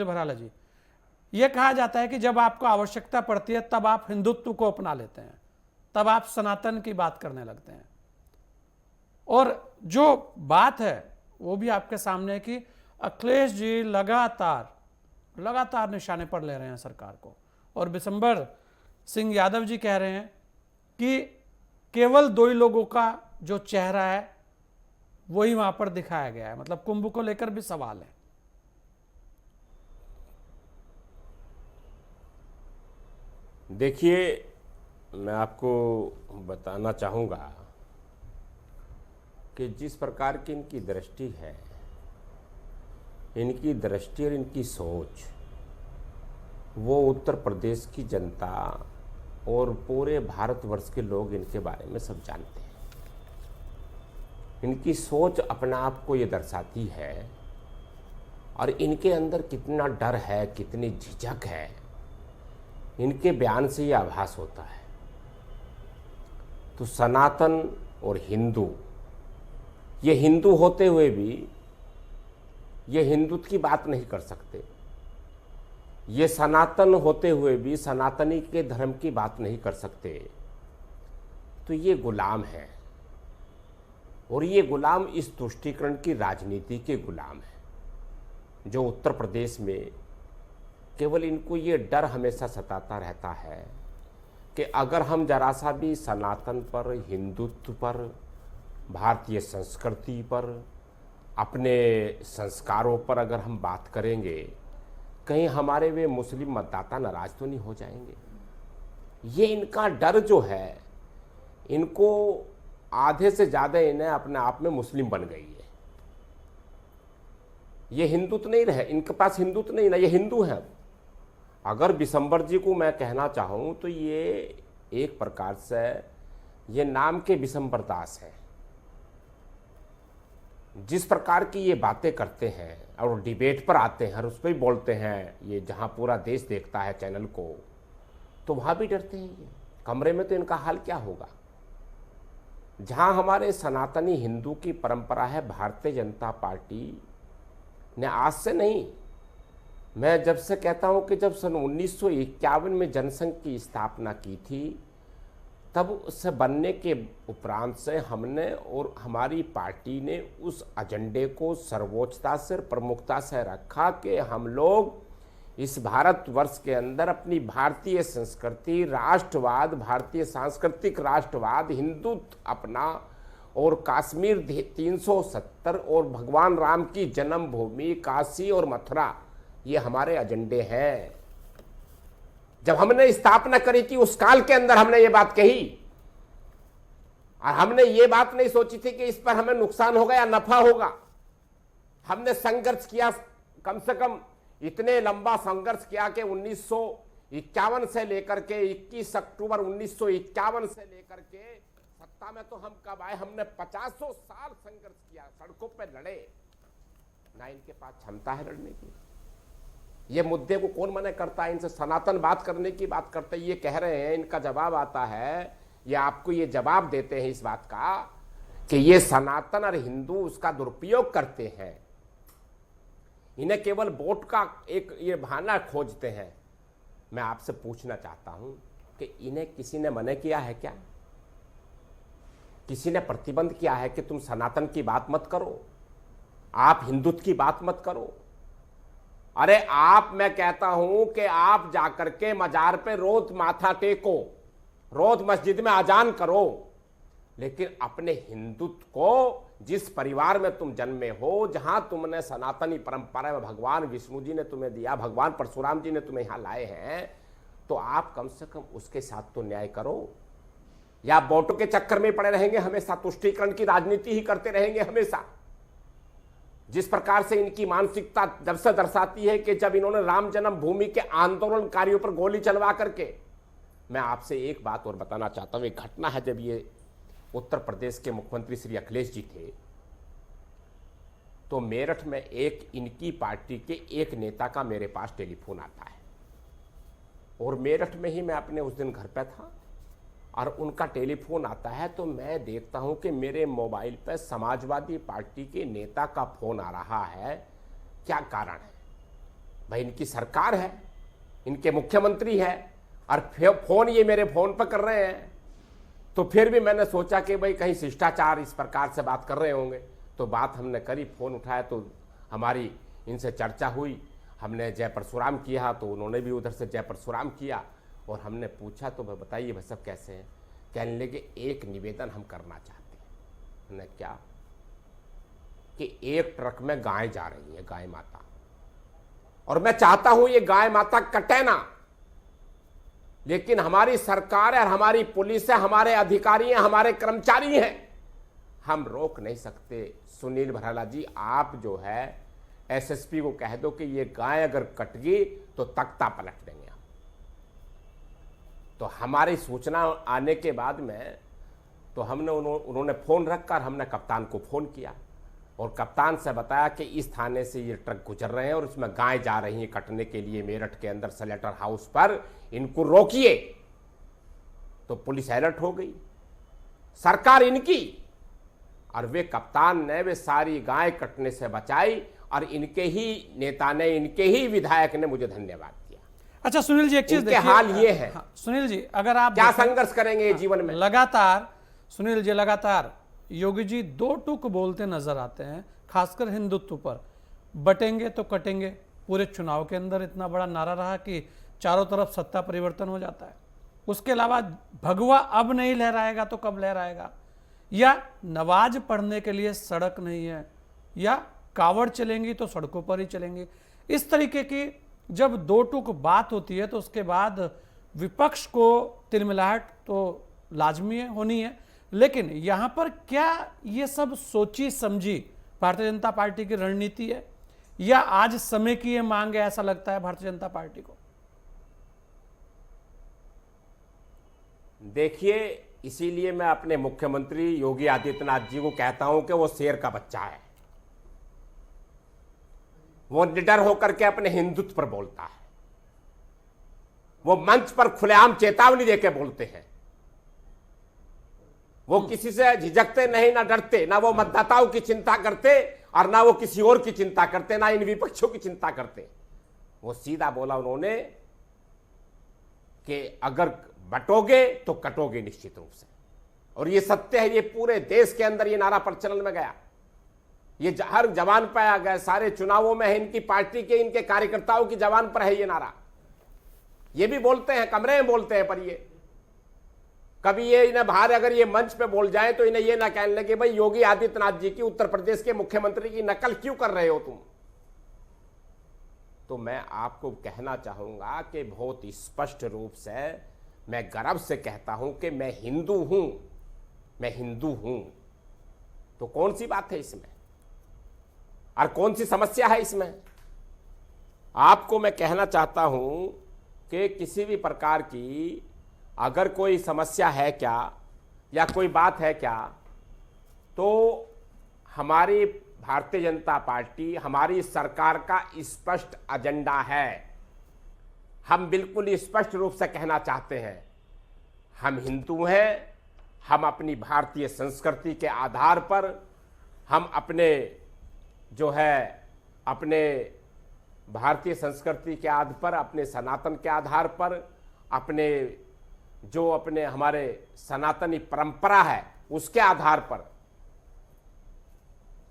भराला जी, ये कहा जाता है कि जब आपको आवश्यकता पड़ती है तब आप हिंदुत्व को अपना लेते हैं, तब आप सनातन की बात करने लगते हैं। और जो बात है वो भी आपके सामने है कि अखिलेश जी लगातार निशाने पर ले रहे हैं सरकार को, और बिशंबर सिंह यादव जी कह रहे हैं कि केवल दो ही लोगों का जो चेहरा है वही वहां पर दिखाया गया है। मतलब कुंभ को लेकर भी सवाल है। देखिए, मैं आपको बताना चाहूँगा कि जिस प्रकार की इनकी दृष्टि है, इनकी दृष्टि और इनकी सोच, वो उत्तर प्रदेश की जनता और पूरे भारतवर्ष के लोग इनके बारे में सब जानते हैं। इनकी सोच अपने आप को ये दर्शाती है, और इनके अंदर कितना डर है, कितनी झिझक है, इनके बयान से ये आभास होता है। तो सनातन और हिंदू, ये हिंदू होते हुए भी ये हिंदुत्व की बात नहीं कर सकते, ये सनातन होते हुए भी सनातनी के धर्म की बात नहीं कर सकते। तो ये गुलाम है, और ये गुलाम इस तुष्टीकरण की राजनीति के गुलाम है, जो उत्तर प्रदेश में केवल इनको ये डर हमेशा सताता रहता है कि अगर हम जरा सा भी सनातन पर, हिंदुत्व पर, भारतीय संस्कृति पर, अपने संस्कारों पर अगर हम बात करेंगे, कहीं हमारे वे मुस्लिम मतदाता नाराज तो नहीं हो जाएंगे। ये इनका डर जो है, इनको आधे से ज़्यादा इन्हें अपने आप में मुस्लिम बन गई है। ये हिंदुत्व नहीं रहे, इनके पास हिंदुत्व नहीं ना, ये हिंदू है। अगर बिशंबर जी को मैं कहना चाहूँ तो ये एक प्रकार से ये नाम के बिशंबर दास हैं। जिस प्रकार की ये बातें करते हैं और डिबेट पर आते हैं और उस पर भी बोलते हैं, ये जहाँ पूरा देश देखता है चैनल को, तो वहाँ भी डरते हैं। ये कमरे में तो इनका हाल क्या होगा। जहाँ हमारे सनातनी हिंदू की परंपरा है, भारतीय जनता पार्टी ने आज से नहीं, मैं जब से कहता हूँ कि जब सन 1951 में जनसंघ की स्थापना की थी, तब उससे बनने के उपरांत से हमने और हमारी पार्टी ने उस एजेंडे को सर्वोच्चता से, प्रमुखता से रखा कि हम लोग इस भारतवर्ष के अंदर अपनी भारतीय संस्कृति, राष्ट्रवाद, भारतीय सांस्कृतिक राष्ट्रवाद, हिंदुत्व अपना, और कश्मीर 370 और भगवान राम की जन्मभूमि काशी और मथुरा, ये हमारे एजेंडे हैं। जब हमने स्थापना करी थी उस काल के अंदर हमने ये बात कही, और हमने ये बात नहीं सोची थी कि इस पर हमें नुकसान होगा या नफा होगा। हमने संघर्ष किया, कम से कम इतने लंबा संघर्ष किया कि 1951 से लेकर के 21 अक्टूबर 1951 से लेकर के सत्ता में तो हम कब आए, हमने 50 साल संघर्ष किया, सड़कों पर लड़े। ना इनके पास क्षमता है लड़ने की। ये मुद्दे को कौन मना करता है, इनसे सनातन बात करने की बात करते, ये कह रहे हैं, इनका जवाब आता है, ये आपको ये जवाब देते हैं इस बात का कि ये सनातन और हिंदू उसका दुरुपयोग करते हैं, इन्हें केवल वोट का एक ये बहाना खोजते हैं। मैं आपसे पूछना चाहता हूं कि इन्हें किसी ने मना किया है क्या? किसी ने प्रतिबंध किया है कि तुम सनातन की बात मत करो, आप हिंदुत्व की बात मत करो? अरे आप, मैं कहता हूं कि आप जाकर के मजार पे रोज माथा टेको, रोज मस्जिद में अजान करो, लेकिन अपने हिंदुत्व को, जिस परिवार में तुम जन्मे हो, जहां तुमने सनातनी परंपरा में भगवान विष्णु जी ने तुम्हें दिया, भगवान परशुराम जी ने तुम्हें यहां लाए हैं, तो आप कम से कम उसके साथ तो न्याय करो। या वोटों के चक्कर में पड़े रहेंगे, हमेशा तुष्टीकरण की राजनीति ही करते रहेंगे हमेशा। जिस प्रकार से इनकी मानसिकता जब से दर्शाती है कि जब इन्होंने राम जन्मभूमि के आंदोलनकारियों पर गोली चलवा करके, मैं आपसे एक बात और बताना चाहता हूं। एक घटना है, जब ये उत्तर प्रदेश के मुख्यमंत्री श्री अखिलेश जी थे, तो मेरठ में एक इनकी पार्टी के एक नेता का मेरे पास टेलीफोन आता है, और मेरठ में ही मैं अपने उस दिन घर पे था, और उनका टेलीफोन आता है तो मैं देखता हूं कि मेरे मोबाइल पर समाजवादी पार्टी के नेता का फोन आ रहा है। क्या कारण है? भाई इनकी सरकार है, इनके मुख्यमंत्री है, और फोन ये मेरे फोन पर कर रहे हैं। तो फिर भी मैंने सोचा कि भाई कहीं शिष्टाचार इस प्रकार से बात कर रहे होंगे, तो बात हमने करी, फोन उठाया तो हमारी इनसे चर्चा हुई। हमने जय परशुराम किया तो उन्होंने भी उधर से जय परशुराम किया, और हमने पूछा तो भाई बताइए भाई सब कैसे हैं। कहने लगे एक निवेदन हम करना चाहते हैं। हमने क्या? कि एक ट्रक में गाय जा रही है, गाय माता, और मैं चाहता हूं ये गाय माता कटे ना, लेकिन हमारी सरकार है और हमारी पुलिस है, हमारे अधिकारी हैं, हमारे कर्मचारी हैं, हम रोक नहीं सकते। सुनील भराला जी, आप जो है एसएसपी को कह दो कि ये गाय अगर कट गई तो तख्ता पलट देंगे हम। तो हमारी सूचना आने के बाद में तो हमने उन्होंने फोन रखकर हमने कप्तान को फोन किया, और कप्तान से बताया कि इस थाने से ये ट्रक गुजर रहे हैं और उसमें गाय जा रही है कटने के लिए मेरठ के अंदर स्लेटर हाउस पर, इनको रोकिए। तो पुलिस अलर्ट हो गई, सरकार इनकी, और वे कप्तान ने वे सारी गाय कटने से बचाई, और इनके ही नेता ने, इनके ही विधायक ने मुझे धन्यवाद दिया। अच्छा सुनील जी, एक चीज देखिए, हाल ये है। हाँ, सुनील जी, अगर आप क्या संघर्ष करेंगे जीवन में? लगातार सुनील जी, लगातार योगी जी दो टूक बोलते नजर आते हैं, खासकर हिंदुत्व पर। बटेंगे तो कटेंगे, पूरे चुनाव के अंदर इतना बड़ा नारा रहा कि चारों तरफ सत्ता परिवर्तन हो जाता है। उसके अलावा भगवा अब नहीं लहराएगा तो कब लहराएगा, या नमाज पढ़ने के लिए सड़क नहीं है, या कावड़ चलेंगी तो सड़कों पर ही चलेंगी। इस तरीके की जब दो टूक बात होती है तो उसके बाद विपक्ष को तिलमिलाहट तो लाजमी है, होनी है। लेकिन यहां पर क्या ये सब सोची समझी भारतीय जनता पार्टी की रणनीति है, या आज समय की ये मांग है, ऐसा लगता है भारतीय जनता पार्टी को? देखिए, इसीलिए मैं अपने मुख्यमंत्री योगी आदित्यनाथ जी को कहता हूं कि वो शेर का बच्चा है। वो निडर होकर के अपने हिंदुत्व पर बोलता है, वो मंच पर खुलेआम चेतावनी देकर बोलते हैं, वो किसी से झिझकते नहीं, ना डरते, ना वो मतदाताओं की चिंता करते और ना वो किसी और की चिंता करते, ना इन विपक्षों की चिंता करते। वो सीधा बोला उन्होंने कि अगर बटोगे तो कटोगे निश्चित रूप से, और ये सत्य है। ये पूरे देश के अंदर ये नारा प्रचलन में गया, ये हर जवान पर आ गया, सारे चुनावों में है, इनकी पार्टी के, इनके कार्यकर्ताओं की जवान पर है ये नारा। ये भी बोलते हैं, कमरे में बोलते हैं, पर ये कभी ये इन्हें बाहर अगर ये मंच पे बोल जाए तो इन्हें ये ना कहने लगे भाई योगी आदित्यनाथ जी की, उत्तर प्रदेश के मुख्यमंत्री की नकल क्यों कर रहे हो तुम। तो मैं आपको कहना चाहूंगा कि बहुत स्पष्ट रूप से मैं गर्व से कहता हूं कि मैं हिंदू हूं, मैं हिंदू हूं। तो कौन सी बात है इसमें, और कौन सी समस्या है इसमें? आपको मैं कहना चाहता हूं कि किसी भी प्रकार की अगर कोई समस्या है क्या, या कोई बात है क्या, तो हमारी भारतीय जनता पार्टी, हमारी सरकार का स्पष्ट एजेंडा है। हम बिल्कुल स्पष्ट रूप से कहना चाहते हैं, हम हिंदू हैं, हम अपनी भारतीय संस्कृति के आधार पर, हम अपने जो है अपने भारतीय संस्कृति के आधार पर, अपने सनातन के आधार पर, अपने जो अपने हमारे सनातनी परंपरा है उसके आधार पर